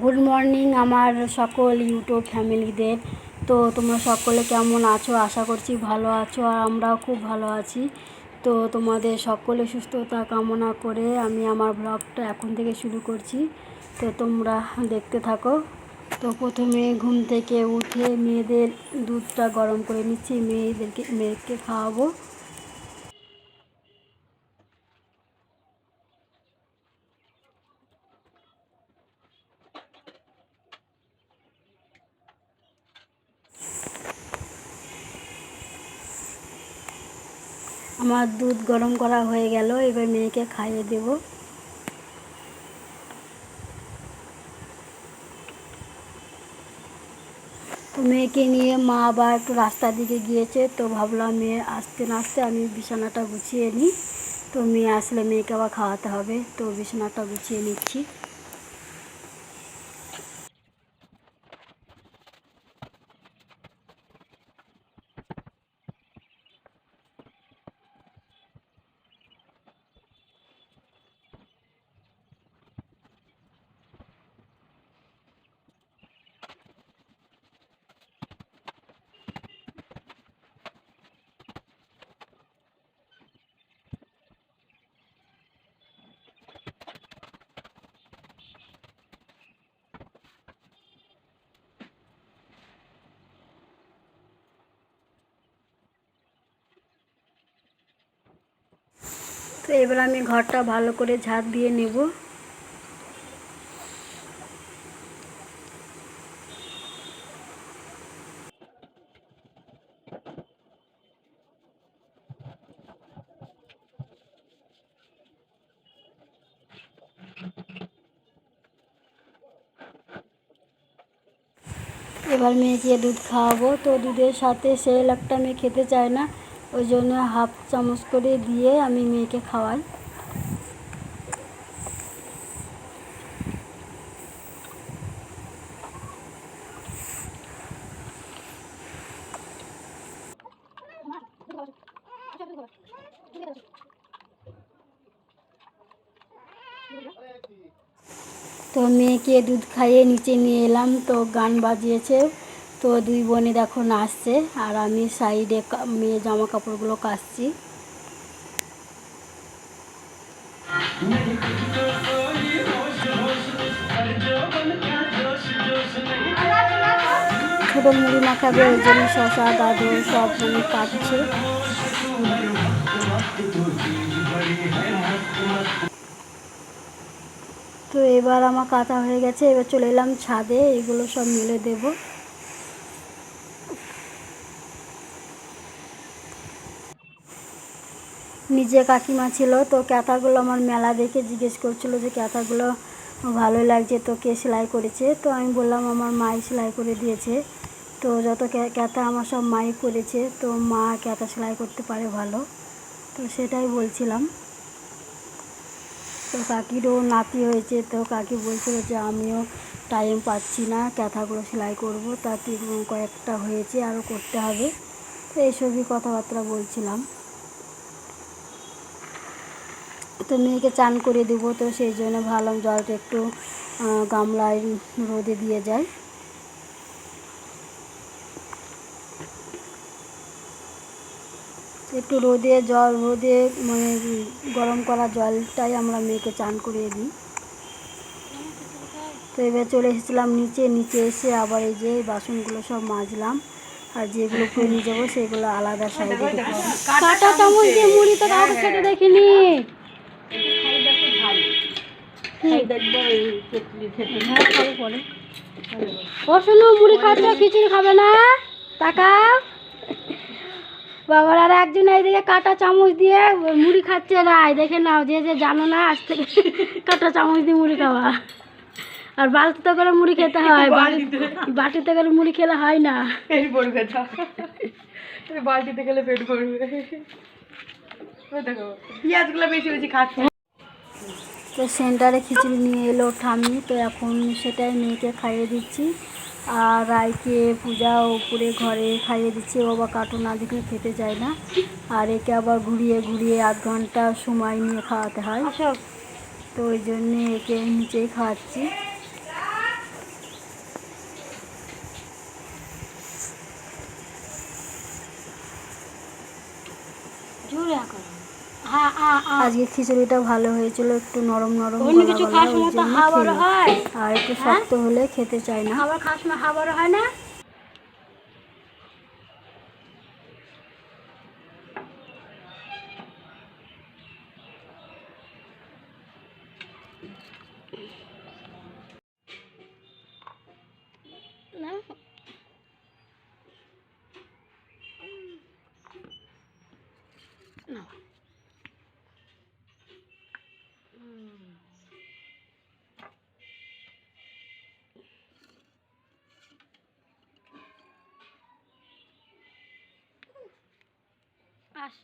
Good morning আমার সকল YouTube ফ্যামিলিদের। তো তোমরা সকলে কেমন আছো? আশা করছি ভালো আছো, আর আমরাও খুব ভালো আছি। তো তোমাদের সকলে সুস্থতা কামনা করে আমি আমার ব্লগটা এখন থেকে শুরু করছি। তো তোমরা দেখতে থাকো। তো প্রথমে ঘুম থেকে উঠে মেয়েদের দুধটা গরম করে নিচ্ছি, মেয়েকে খাওয়াবো। আমার দুধ গরম করা হয়ে গেল, এবার মেয়েকে খাইয়ে দেব। তো মেয়েকে নিয়ে মা আবার একটু রাস্তার দিকে গিয়েছে, তো ভাবলাম মেয়ে আসতে না আসতে আমি বিছানাটা গুছিয়ে নিই। তো মেয়ে আসলে মেয়েকে আবার খাওয়াতে হবে, তো বিছানাটা গুছিয়ে নিচ্ছি। তো এবার আমি ঘরটা ভালো করে ঝাড় দিয়ে নেব। এবার মেয়েকে দুধ খাওয়াবো। তো দুধের সাথে সেরেলাকটা মেয়ে খেতে চায় না, ওই জন্য হাফ চামচ করে দিয়ে আমি মেয়েকে খাওয়াই। তো মেয়েকে দুধ খাইয়ে নিচে নিয়ে এলাম, তো গান বাজিয়েছে। তো দুই বোনে দেখো নাচছে, আর আমি সাইডে মেয়ে জামা কাপড়গুলো কাচছি। ছোটো মুড়ি মাখাবে, ওই জন্য শশা গাজর সব কাটছে। তো এবার আমার কাটা হয়ে গেছে, এবার চলে এলাম ছাদে, এগুলো সব মেলে দেব। নিজে কাকিমা ছিল, তো ক্যাথাগুলো আমার মেলা দেখে জিজ্ঞেস করছিল যে ক্যাথাগুলো ভালো লাগছে, তো কে সেলাই করেছে? তো আমি বললাম আমার মাই সেলাই করে দিয়েছে। তো যত ক্যাথা আমার সব মাই করেছে, তো মা ক্যাথা সেলাই করতে পারে ভালো, তো সেটাই বলছিলাম। তো কাকিরও নাতি হয়েছে, তো কাকি বলছিল যে আমিও টাইম পাচ্ছি না ক্যাথাগুলো সেলাই করব, তাতে কয়েকটা হয়েছে আরও করতে হবে। তো এইসবই কথাবার্তা বলছিলাম। তো মেয়েকে চান করে দেবো, তো সেই জন্য ভাবলাম জলটা একটু গামলায় রোদে দিয়ে যায়। একটু রোদে মানে গরম করা জলটাই আমরা মেয়েকে চান করিয়ে দিই। তো এবার চলে এসেছিলাম নিচে এসে আবার এই যে বাসনগুলো সব মাজলাম, আর যেগুলো করে নিয়ে যাবো সেগুলো আলাদা সাইডে রেখেছি। কাঁটা চামচ দিয়ে মুড়ি তো কাউকে খেতে দেখিনি। ও শুনো, মুড়ি খাচ্ছে, খিচুড়ি খাবে না? তাকাও বাবার। আর একজন এইদিকে কাঁটা চামচ দিয়ে মুড়ি খাচ্ছে, রায় দেখে নাও, যে যে জানো না আজ থেকে কাঁটা চামচ দিয়ে মুড়ি খাওয়া। আর বালতিতে করে মুড়ি খেতে হয়, বাটিতে করে মুড়ি খেলে হয় না, পেট ভরবে। বালতিতে গেলে পেট ভরবে। পেঁয়াজগুলো বেশি বেশি খাচ্ছে। তো সেন্টারে খিচুড়ি নিয়ে এলো ঠাম্মি, তো এখন সেটাই মেয়েকে খাইয়ে দিচ্ছি। আর রায়কে পূজা উপরে ঘরে খাইয়ে দিচ্ছি, ও আবার কার্টুন না দেখলে খেতে চায় না। আর একে আবার ঘুরিয়ে ঘুরিয়ে আধ ঘন্টা সময় নিয়ে খাওয়াতে হয়, তো ওই জন্যে একে নিচেই খাওয়াচ্ছি। আজকে খিচুড়িটা ভালো হয়েছিল, একটু নরম নরম গলা গলা, ওই জন্য খেলো। আর একটু শক্ত হলে খেতে চায় না। খাবার খাওয়ার সময় খাবার হয় না। আস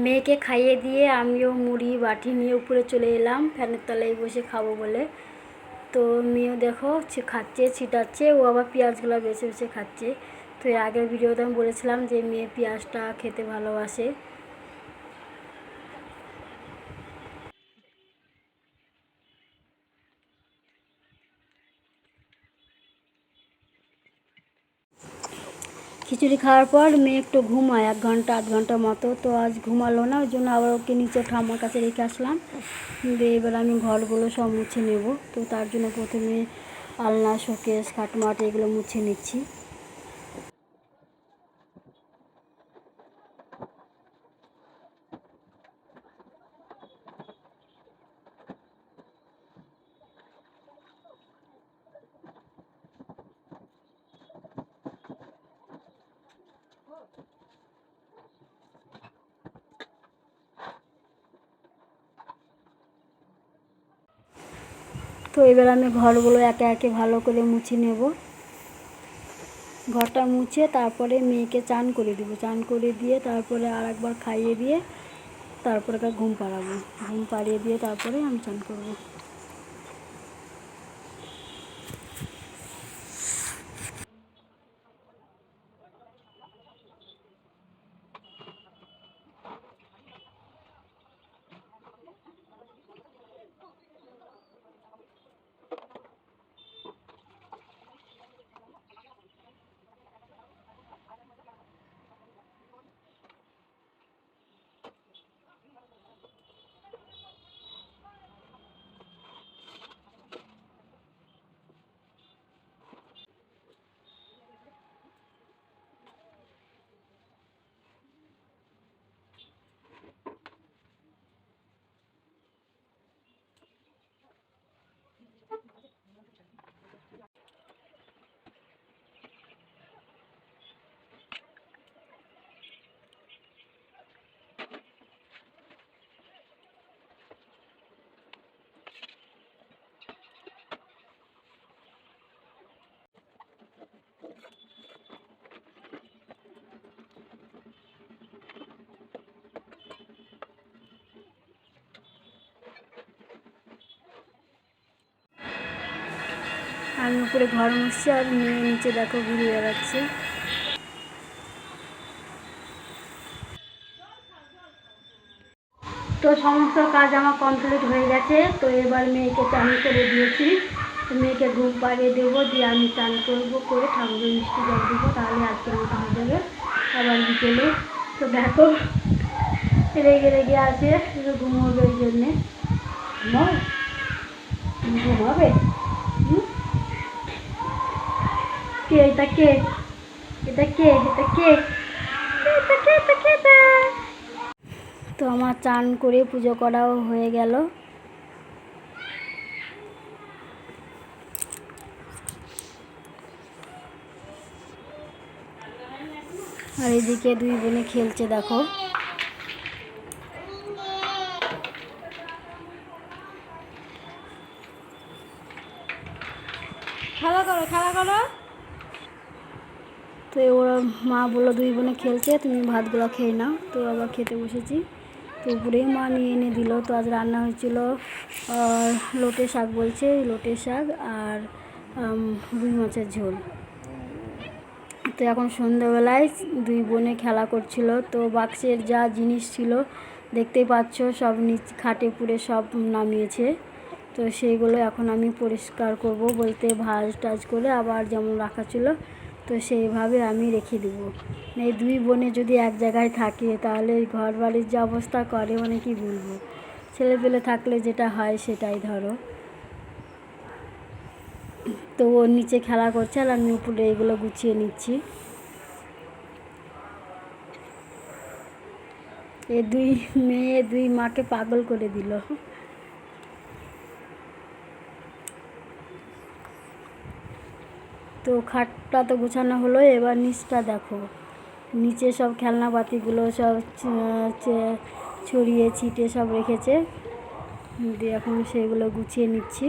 মেয়েকে খাইয়ে দিয়ে আমিও মুড়ি বাটি নিয়ে উপরে চলে এলাম ফ্যানের তলায় বসে খাবো বলে। তো মেয়েও দেখো খাচ্ছে, ছিটাচ্ছে, ও আবার পেঁয়াজগুলো বেছে বেছে খাচ্ছে। তো এর আগের ভিডিওতে আমি বলেছিলাম যে মেয়ে পেঁয়াজটা খেতে ভালোবাসে। খিচুড়ি খাওয়ার পর মেয়ে একটু ঘুমায় 1 ঘন্টা 8 ঘন্টা মতো। তো আজ ঘুমালো না, ওই জন্য আবার ওকে নিচে ঠাম্মার কাছে রেখে আসলাম। দিয়ে এবার আমি ঘরগুলো সব মুছে নেব। তো তার জন্য প্রথমে আলনা, শোকেস, খাটমাট এগুলো মুছে নিচ্ছি। তো এবার আমি ঘরগুলো একে একে ভালো করে মুছে নেব। ঘরটা মুছে তারপরে মেয়েকে চান করে দেবো। চান করে দিয়ে তারপরে আর একবার খাইয়ে দিয়ে তারপরে ঘুম পাড়াবো। ঘুম পাড়িয়ে দিয়ে তারপরে আমি চান করবো। আমি উপরে ঘর মুছছি আর মেয়ে নিচে দেখো ঘুরে বেড়াচ্ছে। তো সমস্ত কাজ আমার কমপ্লিট হয়ে গেছে। তো এবার মেয়েকে চান করে দিয়েছি। তো মেয়েকে ঘুম পাড়িয়ে দেবো, দিয়ে আমি চান করবো, করে ঠাকুরের মিষ্টি জল দেবো, তাহলে আজকের মতো হয়ে যাবে আবার বিকেলে। তো দেখো রেগে রেগে আছে, শুধু ঘুমোবে ওই জন্যে। ঘুমাবে? কে এটা? কে এটা? কে এটা? কে এটা? কে এটা? কে এটা? তো আমার চান করে পুজো করাও হয়ে গেল। আর এদিকে দুই বোনে খেলছে দেখো। খেলা করো, খেলা করো। তো ওরা মা বললো দুই বোনে খেলছে, তুমি ভাতগুলো খেয়ে নাও। তো আবার খেতে বসেছি। তো উপরেই মা নিয়ে এনে দিল। তো আজ রান্না হয়েছিল লোটে শাক, বলছে লোটে শাক, আর রুই মাছের ঝোল। তো এখন সন্ধ্যাবেলায় দুই বোনে খেলা করছিল। তো বাক্সের যা জিনিস ছিল দেখতেই পাচ্ছ সব নিচ খাটে পুড়ে সব নামিয়েছে। তো সেইগুলো এখন আমি পরিষ্কার করব, বলতে ভাঁজ টাজ করে আবার যেমন রাখা ছিল তো সেইভাবে আমি রেখে দেবো। এই দুই বোনে যদি এক জায়গায় থাকে তাহলে ঘর বাড়ির যে অবস্থা করে মানে কি বলবো, ছেলেপেলে থাকলে যেটা হয় সেটাই ধরো। তো ওর নিচে খেলা করছে আর আমি উপরে এগুলো গুছিয়ে নিচ্ছি। এ দুই মেয়ে দুই মাকে পাগল করে দিল। তো খাটটা তো গুছানো হলো, এবার নিচটা দেখো। নিচে সব খেলনাপাতিগুলো সব ছড়িয়ে ছিটে সব রেখেছে, দিয়ে এখন সেগুলো গুছিয়ে নিচ্ছি।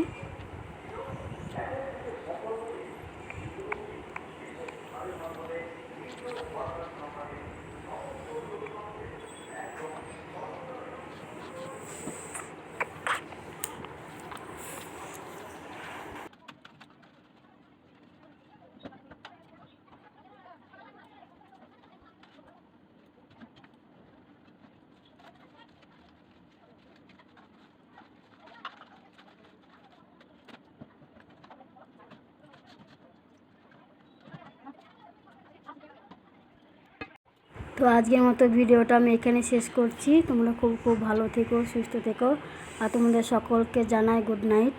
তো আজকের মতো ভিডিওটা আমি এখানে শেষ করছি। তোমরা খুব খুব ভালো থেকো, সুস্থ থেকো, আর তোমাদের সকলকে জানাই গুড নাইট।